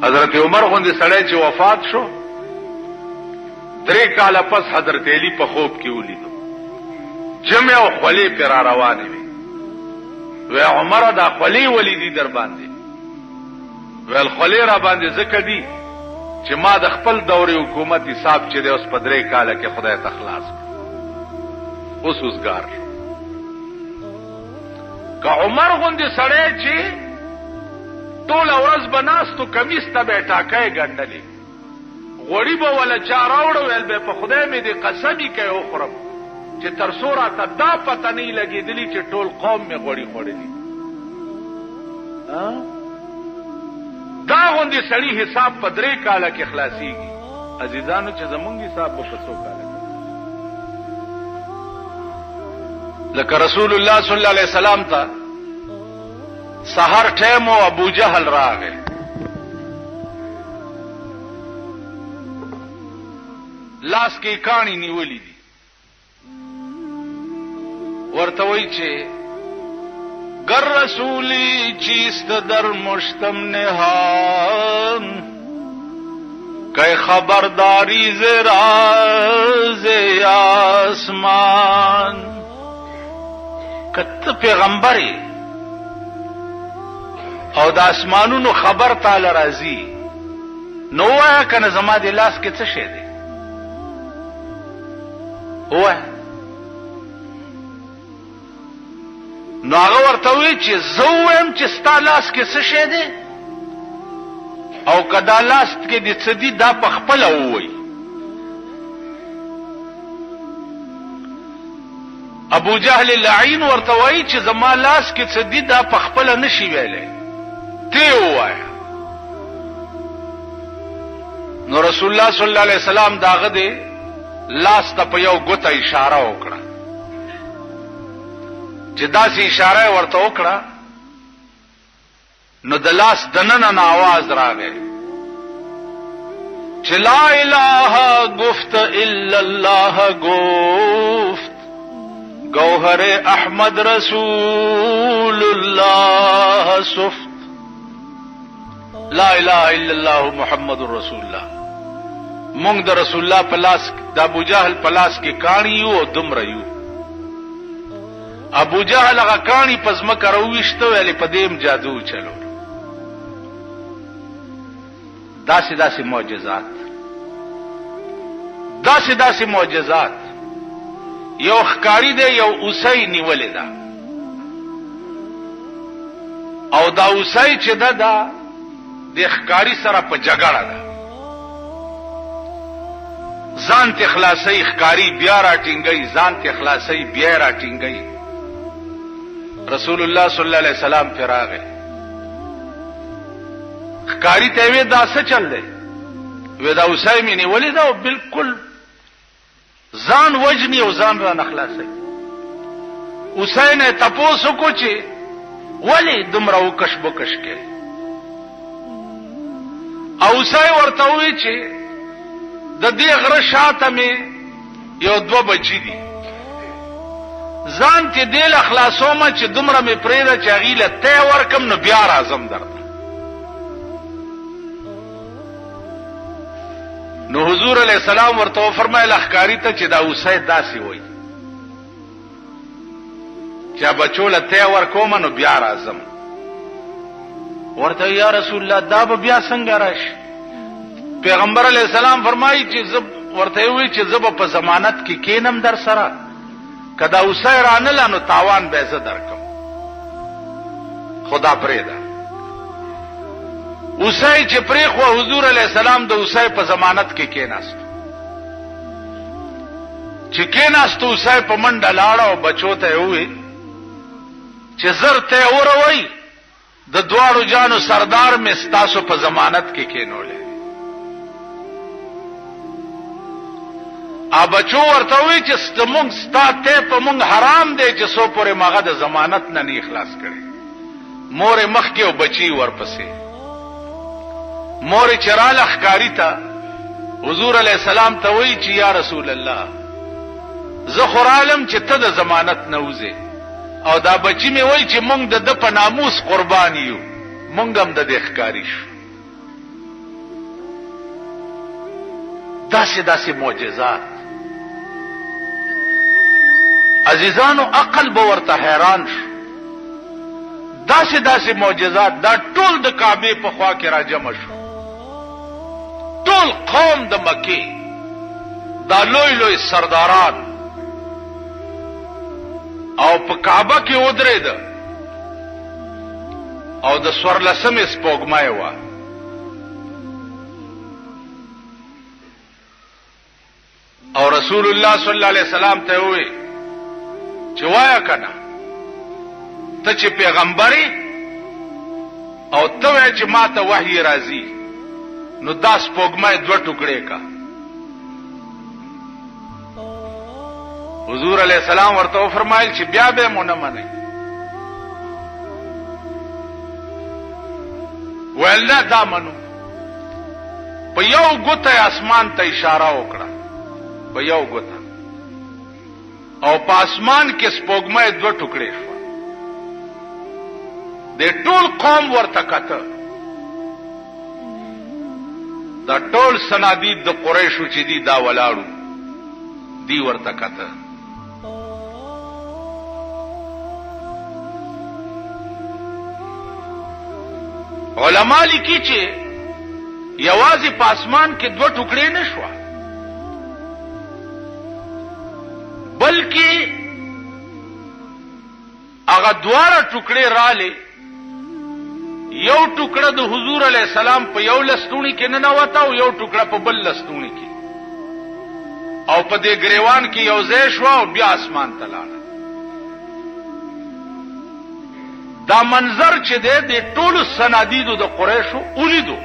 حضرت عمر غوندې سړی چې وفات شو 3 کاله پس حضرت علی په خوب کې ولیدو جمع او خولې پر روانې وي وی عمر دا خولې ولیدي در باندې ویل خولې را باندې ځکه دي چې ما د خپل دورې حکومت حساب چې دی اوس په 3 کاله کې خدای ته خلاص کړ اوس وزګار که عمر غوندې سړی چې ټول ورځ بناستو کمیس ته به ټاکای ګنډلې غوړي به ولا چا راوړو ویل به په خدای مې دې قسمي کوي وخورم چې تر څو راته دا پته نه لګېدلي چې ټول قوم مې غوړي خوړلي دا غوندې سړي حساب په 3 کاله کې خلاصيږي عزیزانو چې زمونږ حساب په 100 کاله کې لکه رسول الله صلی الله علیه وسلم ته سحر ټیم او ابو جهل راغی لاس کې کانی نیولې دي ورته وایي چې گر رسولی چیست در مشتم نهان که خبرداری ز راز آسمان کته پیغمبري او د اسمانونو خبر تعالی راځي نو وایا کنه زما د لاس کې څه شي دی وای نو هغه ورته وی چې زویم چې ستا لاس کې څه شي دی او کدا لاس کې د څه دی دا په خپل وای ابو جهل لعین ورته وی چې زما لاس کې څه دی دا په خپل نشي ویلې ته وای نو رسول الله صلی الله علیه وسلم داغه دی لاس ته په یو ګوته اشاره وکړه چې داسې اشاره ورته وکړه نو د لاس دننه आवाज راغی چې لا اله گفت الا الله گفت گوهر احمد رسول الله صفت لا اله الا الله محمد رسول الله مونږ د رسول الله پلاس د ابو جهل پلاس کې کانی یو دمر یو ابو جهل هغه کانی پزما کرويشته ویلې پدیم جادو چلو داسې معجزات داسې معجزات یو خکاری دی یو اوسای نیولې ده او دا اوسای چې ده د خکاری سره په جګړه ده ځان ته خلاصي خکاری بیا راټینګي ځان ته خلاصي بیا راټینګي رسول الله صلی الله علیه وسلم فراغه خکاری ته وی دا څه چل دی وی دا اوسای مې نیولې ده او بالکل ځان وجنی او ځان را نخلاصي اوسای نه تاسو کو چې ولی دمر او کش بکش کې اوسای ورته وی چې د دې غره شاته مې یو 2 بچی دي ځان ته دل اخلاصوم چې دومره مې پرېده چې غیله ته ورکم نو بیا راځم درته نو حضور علیہ السلام ورته فرمایل اخکاری ته چې دا اوسه داسي وای چې بچوله ته ورکوم نو بیا راځم ورته یا رسول الله دا بیا څنګه راشي پیغمبر علیہ السلام فرمایي چې زب ورته وی چې زب په ضمانت کې کینم در سره کدا اوسه رانه نو تاوان به زه درکم خدا پرېدا اوسه چې پرې خو حضور علیہ السلام د اوسه په ضمانت کې کېناست چې کېناست اوسه په منډه لاړه او بچو ته وی چې زر ته وروي د دواړو جانو سردار مې ستاسو په ضمانت کې کېنولې ا بچو ورته وی چې ستمونږ ستاته په مونږ حرام دی چې سو پورې ماغه د ضمانت نه اخلاص کړي مور مخ کې او بچي ورپسې مور چرال اخکاری تا حضور علیہ السلام ته وی چې یا رسول الله زه خورالم چې ته د ضمانت نه وځې او دا بچی می وای چې مونږ د په ناموس قربان یو مونږ هم د اخکاری شو داسې معجزات. عزیزانو عقل به ورته حیران شو. داسې معجزات دا ټول د کعبې په خوا کې را جمع شو. ټول قوم د مکې دا لوی سرداران او په کعبه کې ودرېد او د 14 سپوږمۍ وه. او رسول الله صلی الله علیه وسلم ته وی چې وایا کنه ته چې پیغمبري او ته وای چې ما ته وحی راځي نو دا سپوږمۍ 2 ټوکړې کا. حضور علیہ السلام ورته فرمایل چې بیا به مونږ نه منئ. ولله دا منو. په یو ګوته اسمان ته اشاره وکړه، په یو ګوته، او په اسمان کې سپوږمۍ 2 ټوکړې شو. د ټول قوم ورته کته. دا ټول سنادید د قریشو چې دي دا ولاړو دی ورته کته. علماء لیکي چې یوازې په اسمان کې 2 ټوکړې نشوه، بلکې هغه دواړه ټوکړې رااله. یو ټوکړه د حضور علیہ السلام په یو لستوڼي کې نه نوته او یو ټوکړه په بل لستوڼي کې، او په دې ګریوان کې یو ځای شو او بیا اسمان ته لاړه. دا منظر چې دی د ټولو سنادیدو د قریشو ولیدو،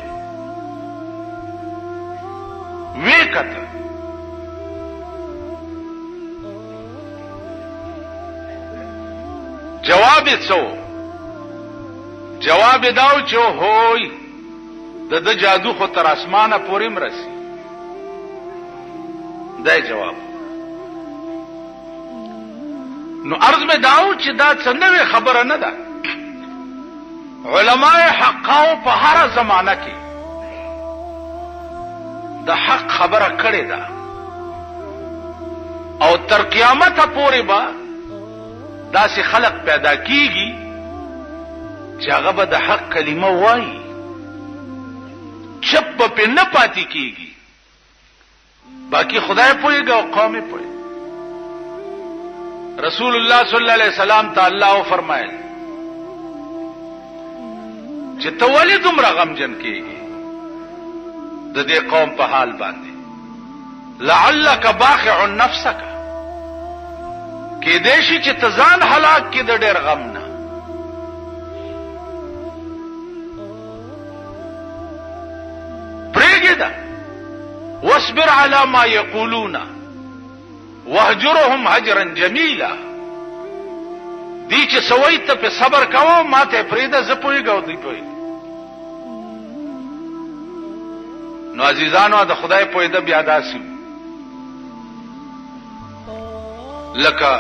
وی کته. جواب یې څو؟ جواب داو چې هوی د جادو خو تر اسمانه پورې مرسي. دا جواب. نو عرض میں داو چې دا څنګه خبره نه ده. علماء حقاو په هر زمانہ کې د حق خبره کړې ده او تر قیامت پورې به داسې خلق پیدا کیږي چې هغه به د حق کلمه وایي، چپ به نه پاتې کیږي. باقی خدای پوهیږي او قوم یې پوهیږي. رسول الله صلی الله علیه وسلم ته الله فرمایل چې ته ولې دومره غمجن کیږي د دې قوم په حال باندې؟ لعلک باخع نفسک، کې دې شي چې ته ځان هلاک کې د ډېر غم نه. پرېږده، واصبر على ما يقولون واهجرهم هجرا جميلا. دی چې سوي ته په صبر کوو، ما ته پرېږده، زه پوهېږم دوی پوهېږي. نو عزیزانو د خدای پوهېده بیا داسې لکه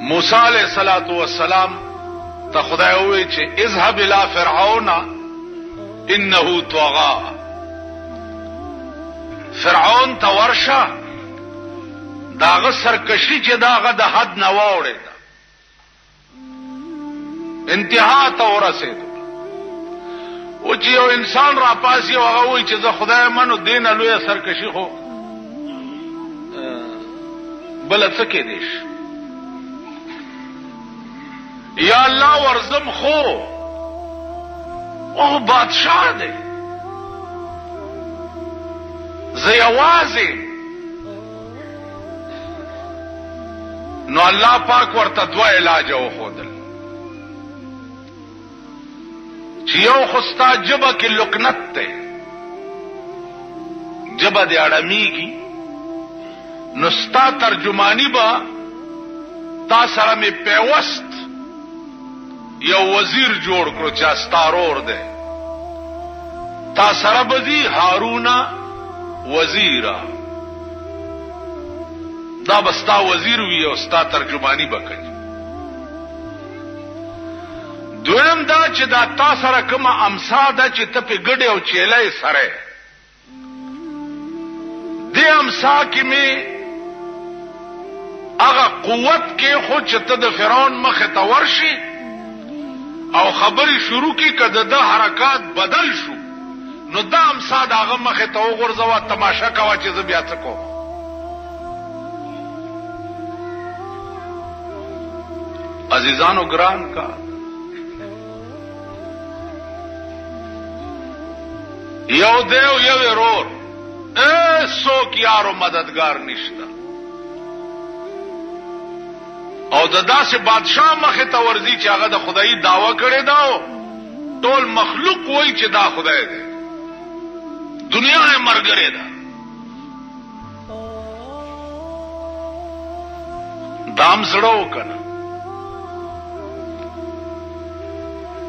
موسی علیہ الصلوۃ والسلام ته خدای وویل چې اذهب الى فرعون انه طغى. فرعون ته ورشه، داغه سرکشي چې داغه د حد نه واوړې ده، انتها ته ورسېد. او چې یو انسان را پاسي او هغه وایي چې زه خدای منو، دین لوی سرکشي خو بل څه کې دیش. یا الله ورزم خو او بادشاہ دی، زه یوازې. نو الله پاک ورته 2 علاج وښودل چې یو خو ستا جبه کې لکنت دی، جبه دې اړمیږي، نو ستا ترجمانی به تا سره مې پیوست یو وزیر جوړ کړو چې استارور دی، تا سره به ځي هارون وزیرا، دا به ستا وزیر وي او ستا ترجمانی به کوي. دویم دا چې دا تا سره کومه امسا ده چې ته په ګډې او چیلې سره دې امسا کې مې هغه قوت کې خو چې ته د فرعون مخې ته ورشي او خبرې شروع کی کده د حرکات بدل شو نو دا امسا د هغه مخې ته وغورځوه تماشا کوه چې زه بیا څه کوم. عزیزانو ګران کا یو دیو یو ورور څوک یارو مددگار نشته او د داسې بادشاہ مخې ته ورځي چې هغه د خدای دعوه کړې ده ټول مخلوق وایي چې دا خدای دی دنیا یې مرګره ده دام زړه وکنه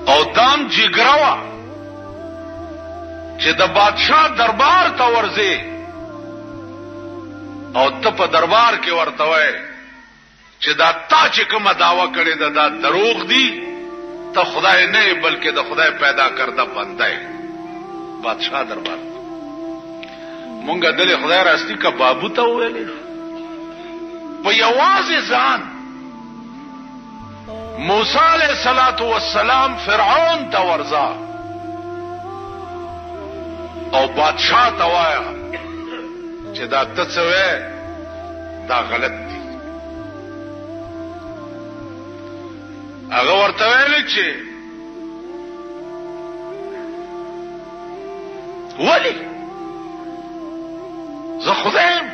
او دام جګراوه چې د بادشاہ دربار ته ورځي او ته په دربار کې ورته وای چې دا تا چې کومه دعوه کړې ده دا دروغ دي ته خدای نه بلکې د خدای پیدا کرده بنده یې. بادشاہ دربار مونږه دلې خدای راستی کا بابو ته ویلې په یوازې ځان موسی علیہ الصلوۃ والسلام فرعون ته ورځه او بادشاہ ته وایا چې دا ته څه وې دا غلط دي. هغه ورته ویل چې ولی زه خدایم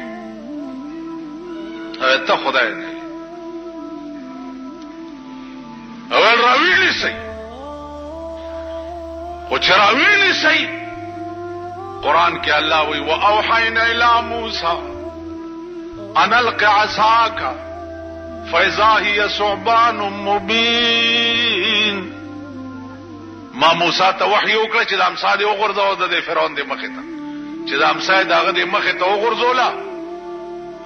ته خدای نه اول راویلی سي خو چې راویلی سي قرآن کې الله وی واوحینا الی موسی ان الق عصاک فاذا هي ثعبان مبین. ما موسی ته وحی وکړه چې د امسا دی وغورځاو د فرعون د مخې ته چې د امسا دغه د مخې ته وغورځولا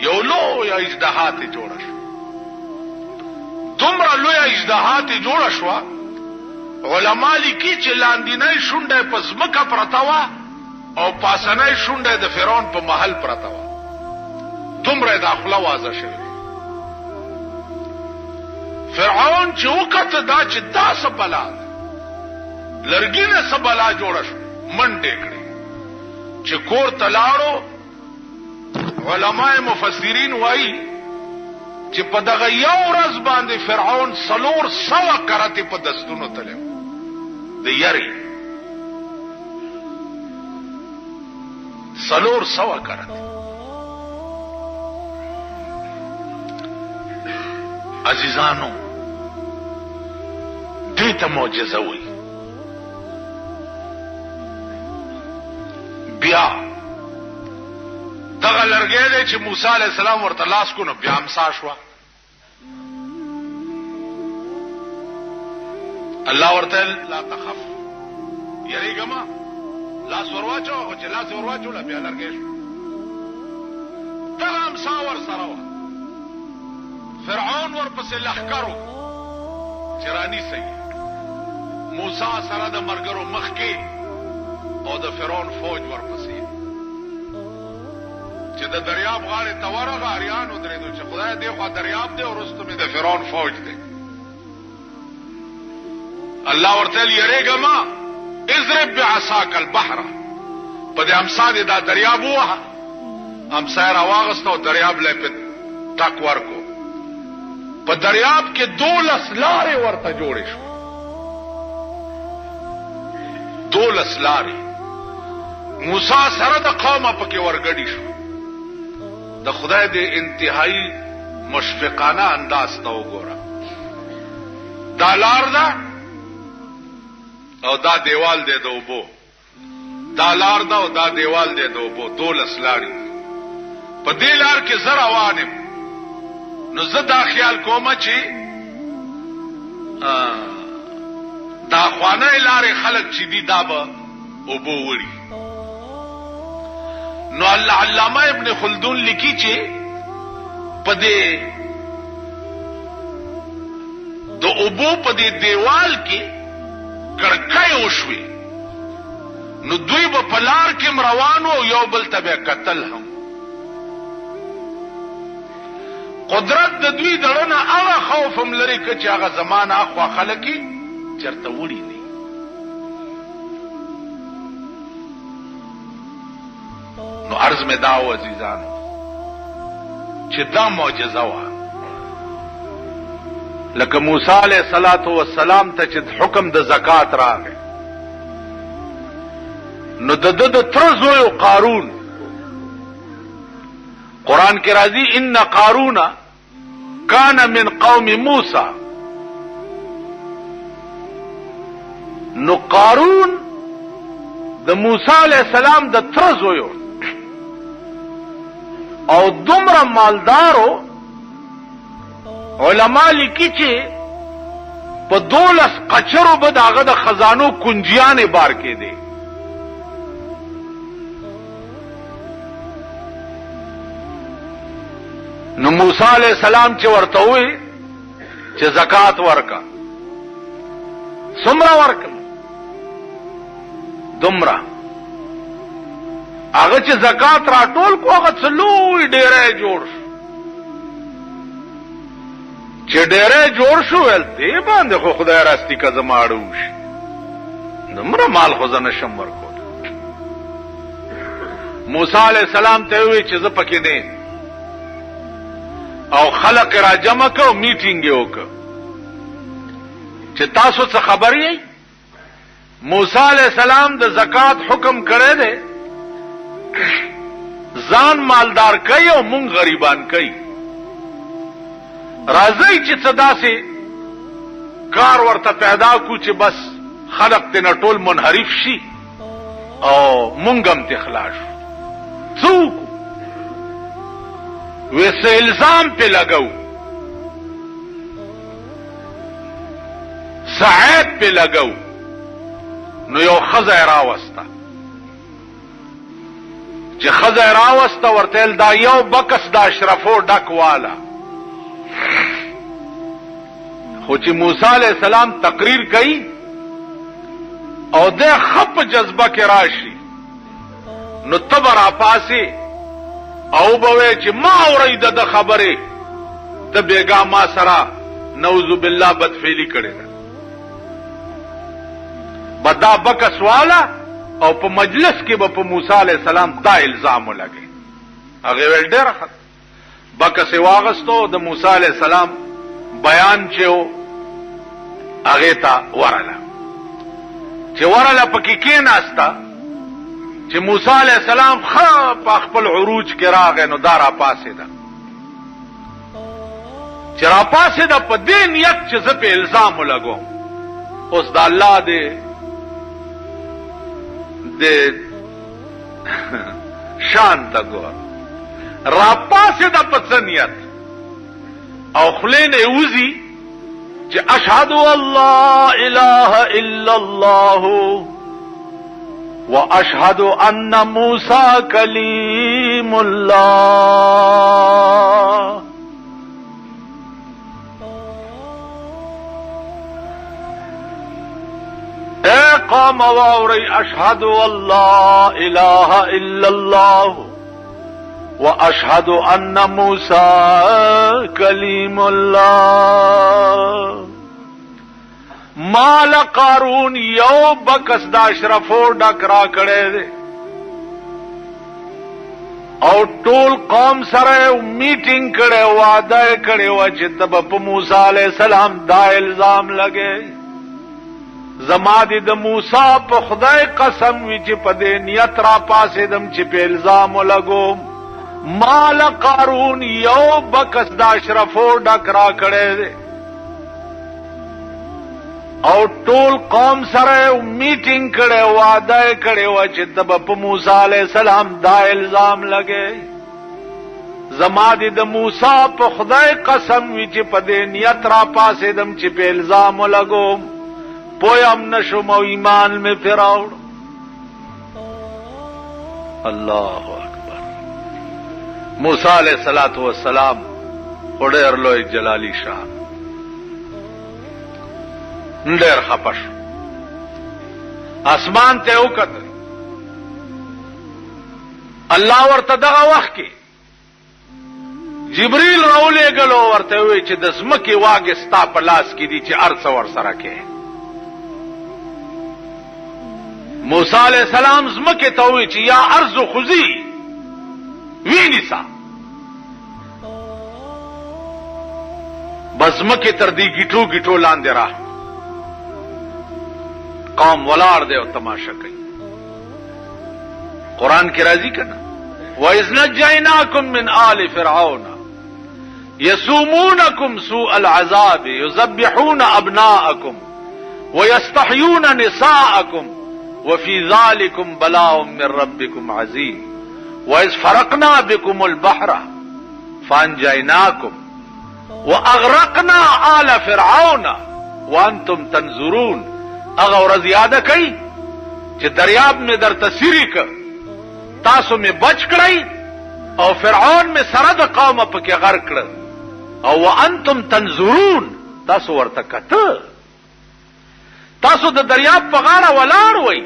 یو لوی اجدهات جوړه شو دومره لوی اجدهات جوړه شو علما لیکي چې لاندینۍ شونډه په ځمکه پرته وه او پاسنۍ شونډه د فرعون په محل پرته وه دومره داخله واضح شوه. فرعون چې وکړه دا چې دا څه بلا لرګینه څه بلا جوړه شو منډې کړې چې کور ته لاړو. علماء مفسرین وایي چې په دغه یو ورځ باندې فرعون 400 کراتې په دستونو تلو د یاري 400 کراتې. عزیزانو دې ته معجزه وي. بیا دغه لرګی دی چې موسی علیہ السلام ورته لاس کو نو بیا امسا شوه. الله ورته لا تخف یریګه ما لاس ورواچو خو چې لاس ورواچو لا بیا لرګی شو دغه امسا ور سره وه. فرعون ورپسې لښکرو چې رانیسئ موسی سره د مرګرو مخ کې او د فرعون فوج ورپسې چې د دریاب غاړې ته ورغه اریان ودرېدو چې خدای دې خوا دریاب دی او وروسته مې د فرعون فوج دی. الله ورته یریږه ما اضرب بعصاک البحر په دې امسا دې دا دریاب ووهه. امسا یې راواغسته او دریاب له په ټک ورکو. په دریاب کې 12 لارې ورته جوړې شو 12 لارې. موسی سره د قومه پکې ورګډي شو. د خدای د انتهایی مشفقانه انداز ته وګوره. دا لار ده او دا دیوال دی د اوبو. دا لار ده او دا دیوال دی د اوبو 12 لارې. په دې لار کې زه روانم نو زه دا خیال کومه چې دا خوانه لارې خلق چې دي دا به اوبو وړي. نو علامه ابن خلدون لیکي چې په دې د اوبو په دې دیوال کې کړکۍ وشوي نو دوی به په لار کې روانو او یو بل ته به قتل هم قدرت د دوی دړنه هغه خوف هم لري چې هغه زمانه اخوا خلکی چرته وړي نه. نو عرض می داو عزیزانو چې دا معجزه وه لکه موسی علیه السلام ته چې حکم د زکات راغی نو د تر زوی قارون قرآن کې راځي ان قارون کان من قوم موسی. نو قارون د موسی علیہ السلام د تر زوی او دومره مالدارو علما لیکي چې په 12 قچرو به داغه د خزانو کنجیانې بار کې دي. نو موسی علیہ السلام چې ورته وی چې زکات ورکا څومره ورکم دومره هغه چې زکات راټول کو هغه څلوي ډیره جوړ شو چې ډیره جوړ شو ول دی باندې خو خدای راستی کا زماړو شي دومره مال خو زنه شم ورکو. موسی علیہ السلام ته وی چې ز پکې نه او خلق را جمع کو میټینګ یو کو چې تاسو څه خبر یې. موسی علیہ السلام د زکات حکم کړی دی ځان مالدار کوي او مونږ غریبان کوي. راځي چې صدا سي کار ورته پیدا کو چې بس خلق دې ټول منحرف شي او مونږ هم تخلاص څوک ویسے الزام پہ لگو سعید پہ لگو نو یو خزه راوستا چې خزه راوستا ورتل دا یو بکس دا اشرفو ډک والا خو چې موسی علیہ السلام تقریر کړي او د خپ جذبه کې راشي نو تبر اپاسي او بوي چې ما اورید د خبره د بیګا ما سره نعوذ بالله بدفعلی کړي بدا بکس والا او په مجلس کې به په موسی علیہ السلام دا الزام ولګي. هغه ول ډېر خط بکس واغستو د موسی علیہ السلام بیان چو هغه تا ورله چې ورله پکې کې ناستا چې موسی علیہ السلام په خپل عروج کې راغی نو دا را پاسې ده چې را پاسې ده په دې نیت چې زه په الزام ولګوم. اوس د الله دې شان ته ګور را پاسې ده په څه نیت او خلې نه وځي چې اشهد الله اله الا الله واشهد ان موسی کلیم الله. اے قوم واوری اشهد الله اله الا الله واشهد ان موسی کلیم الله. مال قارون یو بکس دا اشرفو ډک را کړی دی او ټول قوم سره میټینګ کړي وعده کړي و چې تب په موسی علیہ السلام دا الزام لګي. زما دې د موسی په خدای قسم وی چې په دې نیت را پاسې دم چې په الزام لګوم. مال قارون یو بکس دا اشرفو ډک را کړی دی او ټول قوم سره میټینګ کړي وعده کړي و چې تب په موسی علیہ السلام دا الزام لګي. زما دې د موسی په خدای قسم وی چې په دې نیت را پاسې دم چې په الزام لګوم پویم نشم او ایمان میں فراؤ. اللہ اکبر. موسی علیہ السلام وړر لوی جلالی شاه ډېر خپش اسمان ته وکړ. الله ورته دغه وخت کې جبريل راولېږلو ورته وی چې د ځمکې واګې ستا په لاس کې دي چې هر څه ورسره کې. موسی علیہ السلام ځمکې ته وی چې یا ارض خذي وینیسا، بس ځمکې تر دې ګیټو ګیټو لاندې را قوم ولاړ دی او تماشا کوي. قرآن کې راځي کنه وَإِذْ نَجَّيْنَاكُمْ مِنْ آلِ فِرْعَوْنَ يَسُومُونَكُمْ سُوءَ الْعَذَابِ يُذَبِّحُونَ أَبْنَاءَكُمْ وَيَسْتَحْيُونَ نِسَاءَكُمْ وَفِي ذَلِكُمْ بَلَاءٌ مِّن رَّبِّكُمْ عَظِيمٌ وَإِذْ فَرَقْنَا بِكُمُ الْبَحْرَ فَأَنجَيْنَاكُمْ وَأَغْرَقْنَا آلَ فِرْعَوْنَ وَأَنْتُمْ تَنظُرُونَ. هغه ورځ یاد کړئ چې دریاب مې درته سیری کړ، تاسو مې بچ کړئ او فرعون مې سره د قومه پکې غرق کړ او وانتم تنظرون، تاسو ورته کته. تاسو د دریاب په غاړه ولاړ وئ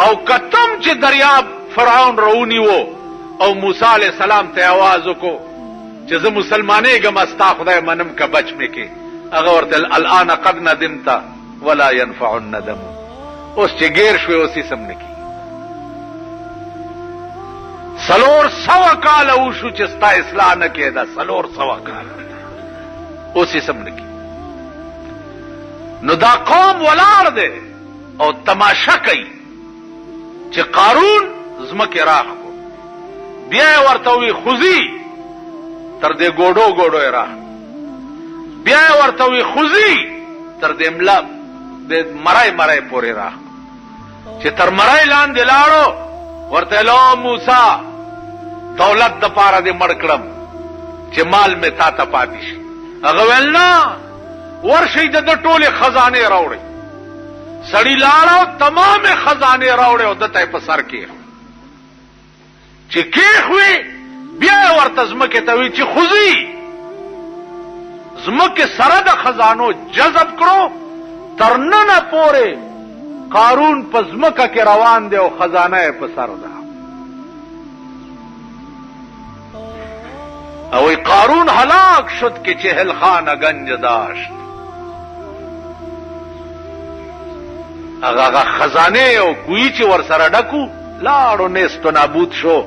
او کتم چې دریاب فرعون رونیو او موسی علیہ السلام ته आवाज وکړو چې زه مسلمانېږم استا خدای منم که بچ مې کې. هغه ورته الان قد ندمت ولا ينفع الندم، اوس چې غیر شوي اوس یې سم نه کی. 400 کال وشو چې ستا اصلاح نه کېده، 400 کال اوس یې سم نه کی. نو دا قوم ولاړ دی او تماشا کوي چې قارون ځمکې راخ کو، بیا یې ورته وی خوځي تر دې ګوډو ګوډو یې راخ، بیا یې ورته وی خوځي تر دې ملا د مرای مرای پورې راخ، چې تر مرای لاندې لاړو ورته لو موسی دولت د پاره دې مړ کړم چې مال می تا ته پاتې شي. هغه ویل نه، ورشي د ټولې خزانه راوړي. سړی لاړو تمامه خزانه راوړي او دته په سر کې چې کېخوي، بیا ورته ځمکې ته وی چې خوځي، ځمکې سره د خزانو جذب کړو، تر ننه پورې قارون په ځمکه کې روان دی او خزانه یې په سر ده. او قارون هلاک شد که 40 خانه گنج داشت. هغه خزانه او کوی چې ور سره ډکو لاړو نیست و نابود شو،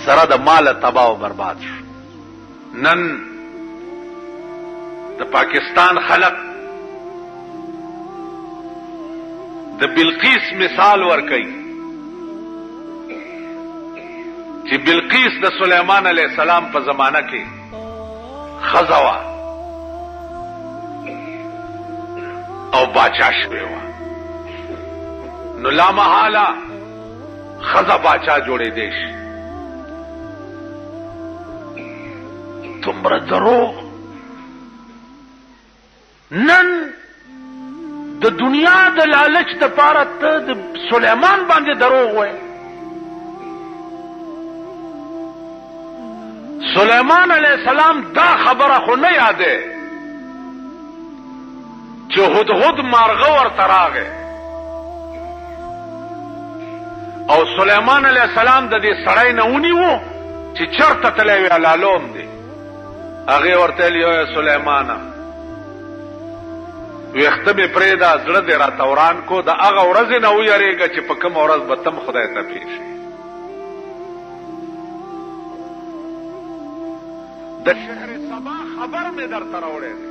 سره د مال تباہ و برباد شو. نن د پاکستان خلق د بلقیس مثال ورکي چې بلقیس د سليمان عليه السلام په زمانہ کې خزوا او باچا شوی و. نو لا محاله خزا باچا جوړې دیش. تمره دروغ نن د دنیا د لالچ د پاره ته د سليمان باندې دروغ وای. سليمان علیہ السلام دا خبره خو نه یاده چې هدهد مارغه ورته راغی او سليمان علیہ السلام د دې سړی نه ونیو چې چرته تللی وی لالوم دی. هغه ورته ویل سليمانه ویخته می پریدا زړه دې را توران کو، د هغه ورځ نه ویریږه چې په کوم ورځ به تم خدای ته پیښ. د شهر سبا خبر می درته راوړی دی.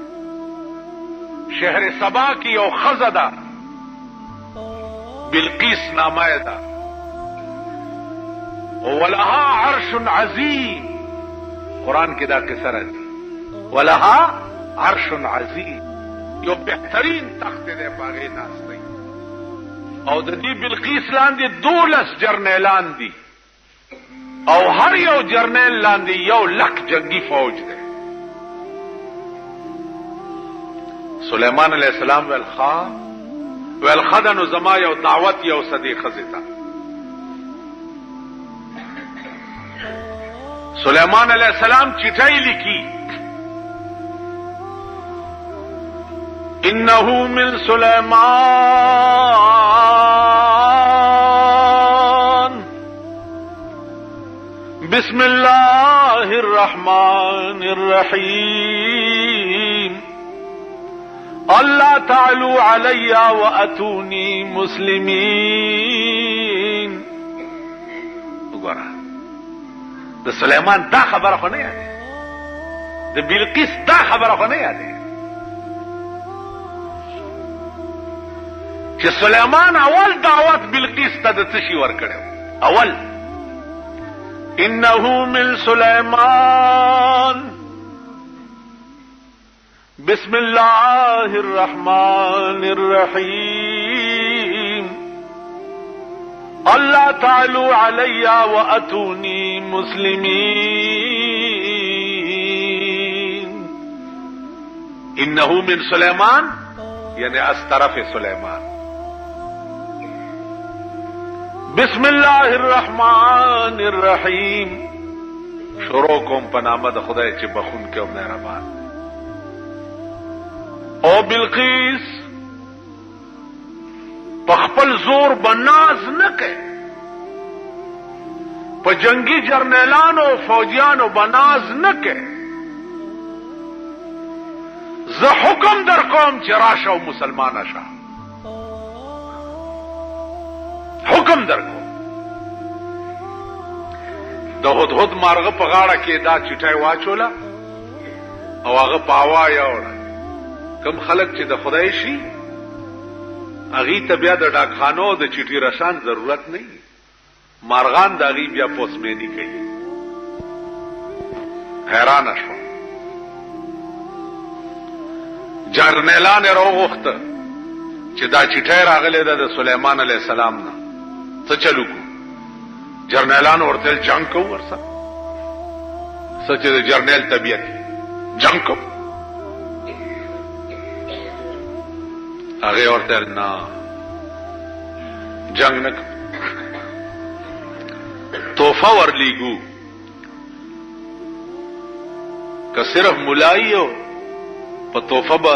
شهر سبا کې یو ښځه ده بلقیس نامه ده، ولها عرش عظیم. قرآن کې دا قصه راځي، ولها عرش عظیم، یو بهترین تخت دی پاغې ناستی او د دې بلقیس لاندې 12 جرنیلان دي او هر یو جرنیل لاندې 1,00,000 جنگی فوج دی. سليمان علیہ السلام ویل خدنو زما یو دعوت یو صدیق خزیتا. سليمان علیہ السلام چټای لیکي انه من سليمان بسم الله الرحمن الرحيم الله تعالوا علی واتونی مسلمین. وګوره د سليمان دا خبره خو نه یاده، د بلقیس دا خبره خو نه یاده چې سليمان اول دعوت بلقیس ته د څه شي ورکړو. اول انه من سليمان بسم الله الرحمن الرحيم الله تعالوا علی واتونی مسلمین. انه من سليمان یعنی از طرف سليمان. بسم الله الرحمن الرحیم شروع کوم په نامه د خدای چې بخون کې او مهربان. او بلقیس په خپل زور بناز نه کوي، په جنگي جرنیلانو او فوجیانو بناز نه کوي. زه حکم در کوم چې راشه او مسلمان شه، حکم در کوم. د هدهد مارغه په غاړه کې دا چټای واچوله او هغه په هوا یوړه. کم خلق چې د خدای شي اغي ته بیا د ډاکخانو د چټي رسان ضرورت نه، مارغان د اغي بیا پوسمېنی کوي. حیران شو. جرنیلان راغوخته چې دا چټای راغله د سليمان عليه السلام نه، څه چلو کو؟ جرنیلان ورته جنگ کو ورسره، سچ د جرنیل طبيعت جنگ کو. هغه ورته نه جنگ نه توفه ورلیگو که صرف ملایو په توفه به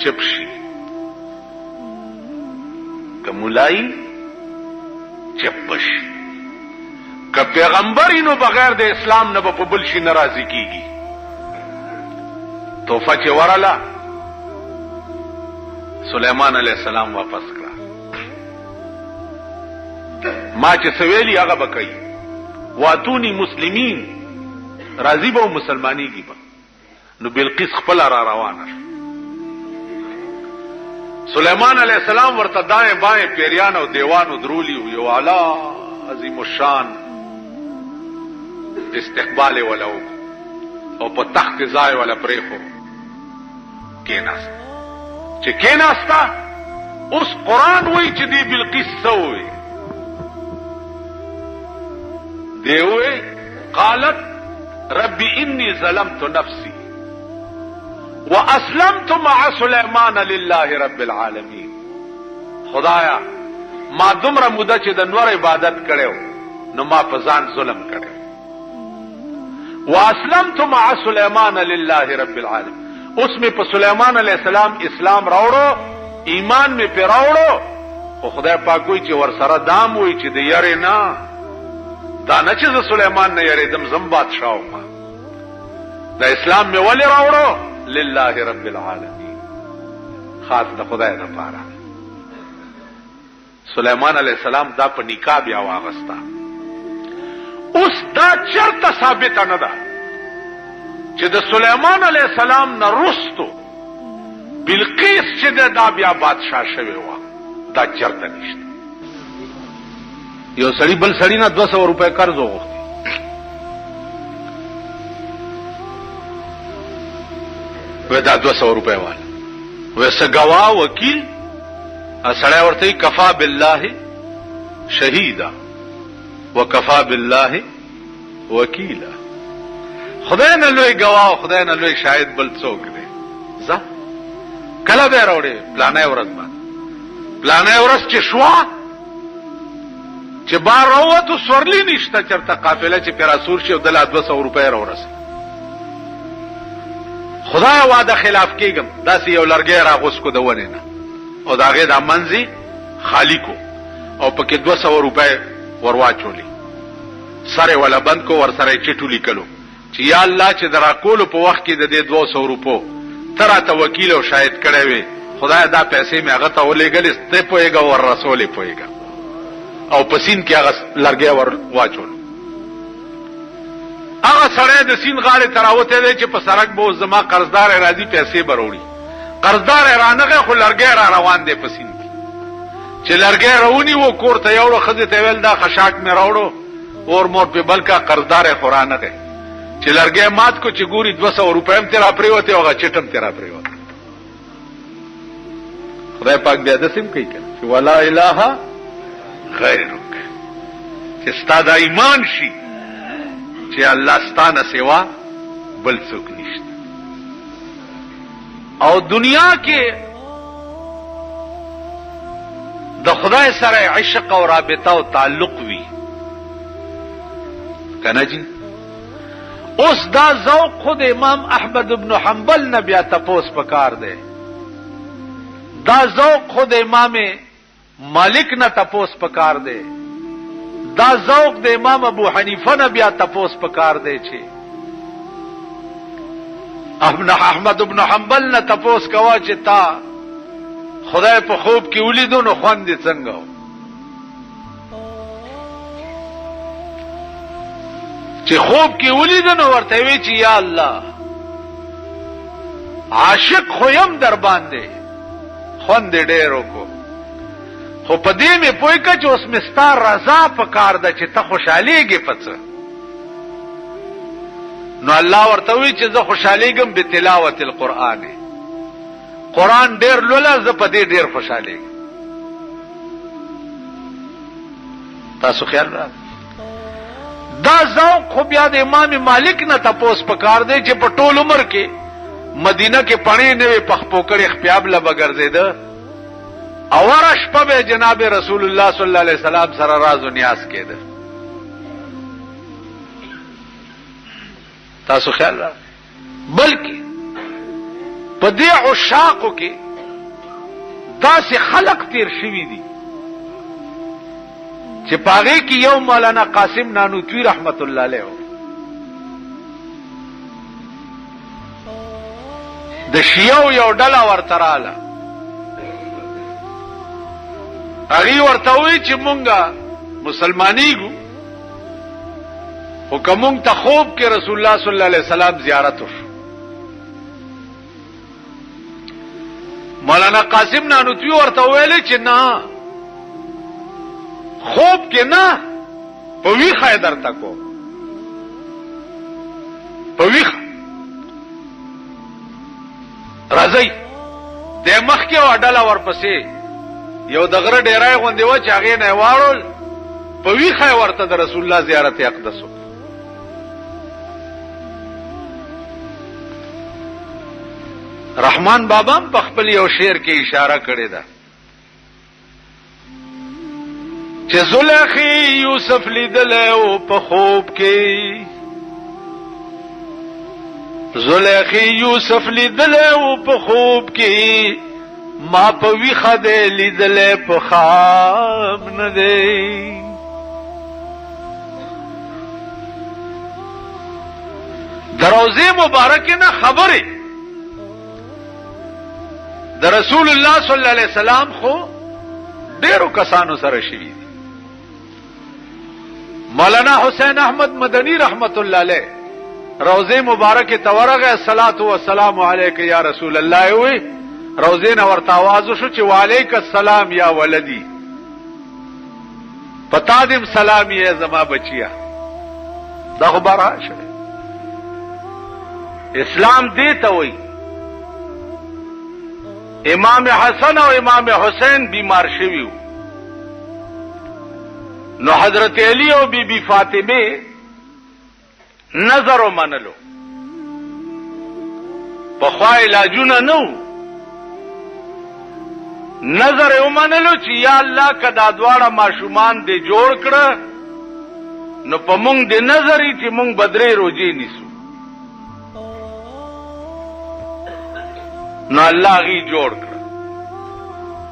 چپشي، که ملای چپشي، که پیغمبرینو بغیر د اسلام نه په بل شي ناراضي کیږي. توفه چې ورلا سليمان عليه السلام واپس کړه. ما چې سویلی هغه بکای واتونی مسلمین، راضی به مسلمانیږي به. نو بلقیس خپل را روانه شو. سليمان عليه السلام ورته دائیں بائیں پیریان او دیوانو درولی یو اعلی عظیم الشان استقبال ولو او په تخت ځای ولا پریخو کیناست. چې کیناستا اوس قران وای چې دی بلقیس سوې دی وای قالت رب انی ظلمت نفسي واسلمت مع سليمان لله رب العالمين. خدایا ما دومره موده چې د نور عبادت کړو نو ما په ځان ظلم کړو. واسلمت مع سليمان لله رب العالمين. اوس می په سليمان عليه السلام اسلام راوړو، ایمان می په راوړو، خو خدای پاک وایي چې ور سره دام وایي چې د یری نه دا نه چې ز سليمان نه یری دم زم بادشاہ ما د اسلام می ولې راوړو لله رب العالمین، خاص د خدای لپاره. سليمان عليه السلام دا په نکاح بیا واغستا. اوس دا چرته ثابت نه ده چې د سليمان عليه السلام نه رستو بلقیس چې دا بیا بادشاہ شوی و، دا چرته نشته. یو سړی بل سړی نه 200 روپے قرض وغوښتي، و دا 200 روپے والا ویسه گواه وکیل سړی ورته کفا بالله شهیدا وکفا بالله وکیلا. خدای نه لوی گواه، خدای نه لوی شاهد بل څوک دی. زه کله به راوړې پلانې ورځ باندې، پلانې ورځ چې شوا چې بار راوته سورلی نشته چرته قافله چې پر اسور شي او د 200 روپے راورسه. خدای وعده خلاف کېږم داسې یو لرګي راغوس کو د ونه نه او داغه د منځي خالی کو او پکې 200 روپے ورواچولې. سره ولا بند کو ور سره چټو لیکلو چې یا الله چې درا کول په وخت کې د دې 200 روپو ترا ته وکیل او شاهد کړي وي خدای دا پیسې مې هغه ته ولېګل ته پويګا ور رسول پويګا او پسین کې هغه لرګي ور واچول هغه سره د سین غاړه تراوته دی چې په سرک بو زما قرضدار راځي پیسې بروړي قرضدار رانغه خو لرګي را روان دی پسین کې چې لرګي راونی وو کور ته یوړو خزه ته ویل دا خشاک مې راوړو اور مور په بلکا قرضدار قران نه چې لرګي مات کو چې ګوري 200 روپے هم تیرا پریوته هغه چټم تیرا پریوته خدای پاک دې دسم کوي کنه چې ولا اله غیرک چې ستاسو ایمان شي چې الله ستانه سوا بل څوک نشته او دنیا کې د خدای سره عشق او رابطه او تعلق وي کنه جی اوس دا ذوق خود امام احمد ابن حنبل نه بیا تپوس پکار دی دا ذوق خود امام مالک نه تپوس پکار دی دا ذوق د امام ابو حنیفه نه بیا تپوس پکار دی چې احمد ابن حنبل نه تپوس کوا چې تا خدای په خوب کې ولیدو نو خوند څنګه چې خوب کې ولیدو نو ورته وی چې یا الله عاشق خو يم در باندې خوند ډېرو کو خو په دې مې پوي کا چې اوس مستار رضا په کار ده چې ته خوشاليږي پڅ نو الله ورته وی چې زه خوشاليږم به تلاوت القرآن قرآن ډېر لولا زه په دې ډېر خوشاليږم تاسو خیال را دا ذوق خو بیا د امام مالک نه تپوس پکار دی چې په ټول عمر کې مدینه کې پړې نه پخپو کړي خپیاب لا بغرزیده اورش په جناب رسول الله صلی الله علیه وسلم سره راز و نیاز کېده تاسو خیال را بلکې په دې عشاقو کې داسې خلق تیر شوي دي چې پاغه کې یو مولانا قاسم نانوتوی رحمت الله علیه د شیعو یو ډله ورتراله هغه ورته وی چې مونږه مسلمانېګو خو کوم ته خوب کې رسول الله صلی الله علیه وسلم زیارت وشو مولانا قاسم نانوتوی ورته ویل چې نه خوب کې نه په ویخه درته کو په ویخه راځي د مخ کې وډاله ورپسې یو دغره ډیرای غوندې و چې هغه نه واړول په ویخه ورته د رسول الله زیارت اقدس رحمان بابا په خپل یو شعر کې اشاره کړې ده چې زلیخی یوسف لیدل او په خوب کې زلیخی یوسف لیدل او په خوب کې ما په ویخه دې لیدل په خواب نه دی دروازه مبارک نه خبره د رسول الله صلی الله علیه وسلم خو ډیرو کسانو سره شوی مولانا حسین احمد مدنی رحمت الله علیه روضه مبارک تورغه الصلاه والسلام علیک یا رسول الله وی روضه نه ورته आवाज شو چې وعلیک السلام یا ولدی پتا دې سلام یې زما بچیا دا خبره شوه اسلام دې ته وی امام حسن او امام حسین بیمار شویو نو حضرت علی او بی بی فاطمه نظر ومنلو په خوا علاجونه نو نظر ومنلو چې یا الله کدا دواړه ماشومان دې جوړ کړه نو په مونږ دې نظرې چې مونږ بدرې روزي نیسو نو الله غي جوړ کړ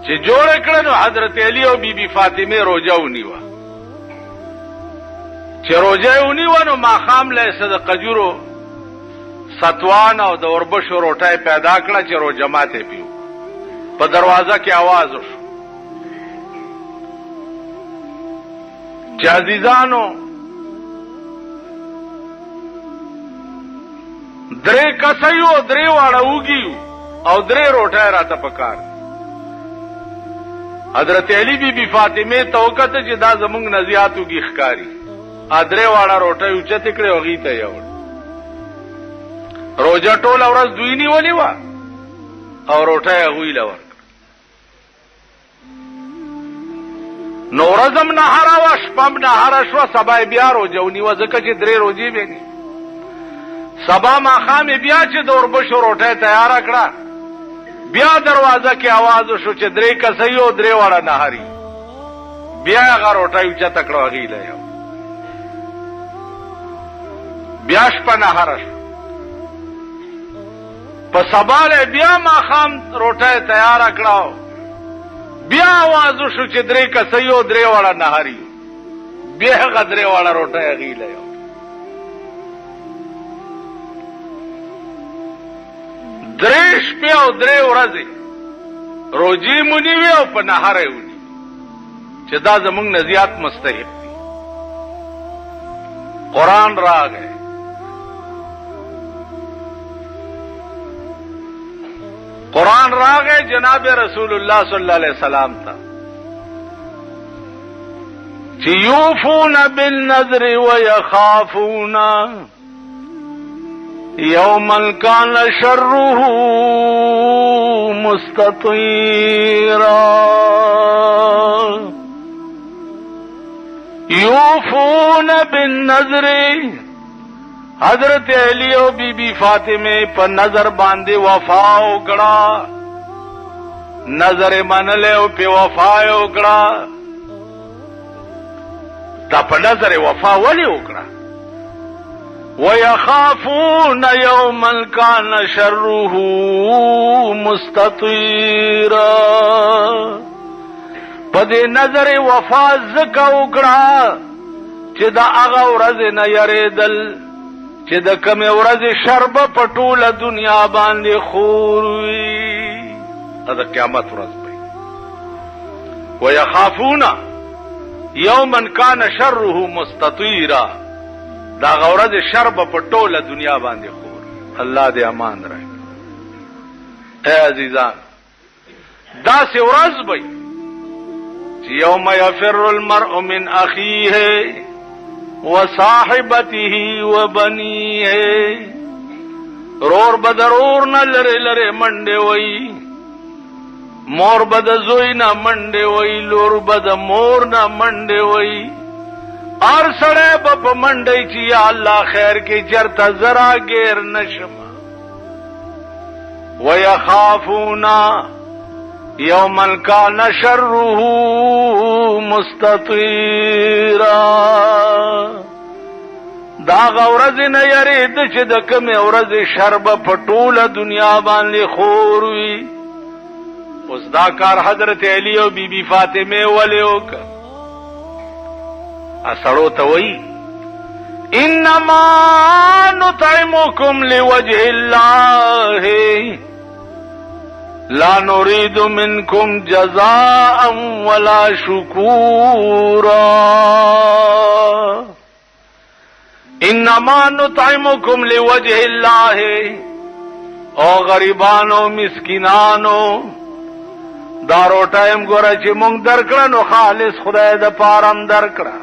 چې جوړ کړ نو حضرت علی او بی بی فاطمه روزه ونیوا چې روژه ونیوه نو ماښام له یې څه د قجورو ستوان او د اوربشو روټۍ پیدا کړه چې روژه ماتې پیو. په دروازه کې आवाज وشو چې عزیزانو درې کسیو درې واړه وږي او درې روټۍ راته پکار. حضرت علی بی بی فاطمه ته وکته چې دا زمونږ نه زیات وږي ښکاري. درې واړه روټۍ اوچتې کړې او هغې ته یې وړ. روژه ټوله ورځ دوی نیولې وه او روټۍ هغوی له ورکړه. نو ورځ هم نهاره وه شپه هم نهاره شوه سبا یې بیا روژه ونیوه ځکه چې درې روژې به دي. سبا ماښام یې بیا چې د اوربشو روټۍ تیاره کړه بیا دروازه کې आवाज وشو چې درې کسۍ او درې واړه نهاري. بیا هغه روټۍ اوچته کړه هغې له یو. بیا شپه نهاره شو. په سبا له بیا ماښام روټۍ تیاره کړه بیا आवाज وشو چې درې کسۍ او درې واړه نهاري. بیا هغه درې واړه روټۍ هغې له یو. درې شپې او درې ورځې روژې مو نیوې او په نهاره یې ونیوې چې دا زمونږ نه زیات مستحق دي. قرآن راغی قرآن راغی جناب رسول الله صلی الله علیه وسلم ته چې یوفون بالنذر ويخافون یوما کان شره مستطیرا. یوفون بالنذر حضرت علی او بی بی فاطمه په نظر باندې وفا وکړه. نظر منله او په وفا وکړه. دا په نظر وفا ولې وکړه؟ وَيَخَافُونَ يَوْمًا كَانَ شَرُّهُ مُسْتَطِيرًا. پدې نظر وفا زکه وکړه چې دا هغه ورځ نه یریدل چې د کومې ورځې شر به په ټوله دنیا باندې خور وي. دا د قیامت ورځ به. وَيَخَافُونَ يَوْمًا كَانَ شَرُّهُ مُسْتَطِيرًا. دا غورز شر به په ټوله دنیا باندې خور. الله دې امان راکړي. اے عزیزان داسې ورځ به چې یوم یفر المرء من اخیه وصاحبته وبنیه. رور به د رور نه لرې لرې منډې وی. مور به د زوی نه منډې وی. لور به د مور نه منډې وی. اور سڑے بپ منڈی چی یا اللہ خیر کی جرتا ذرا گیر نشما. وَيَخَافُونَ يَوْمًا كَانَ شَرُّهُ مُسْتَطِيرًا. دا غورز نه یرید چې د کومې ورځې شر به په ټوله دنیا باندې خور وي. اوس دا کار حضرت علی او بی بی فاطمه ولې وکړ؟ اسړو ته وایي انما نطعمكم لوجه الله لا نريد منكم جزاء ولا شكورا. انما نطعمكم لوجه الله. او غریبانو مسکینانو دا روټایم ګوره چې مونږ درکړه نو خالص خدای د پارم درکړه.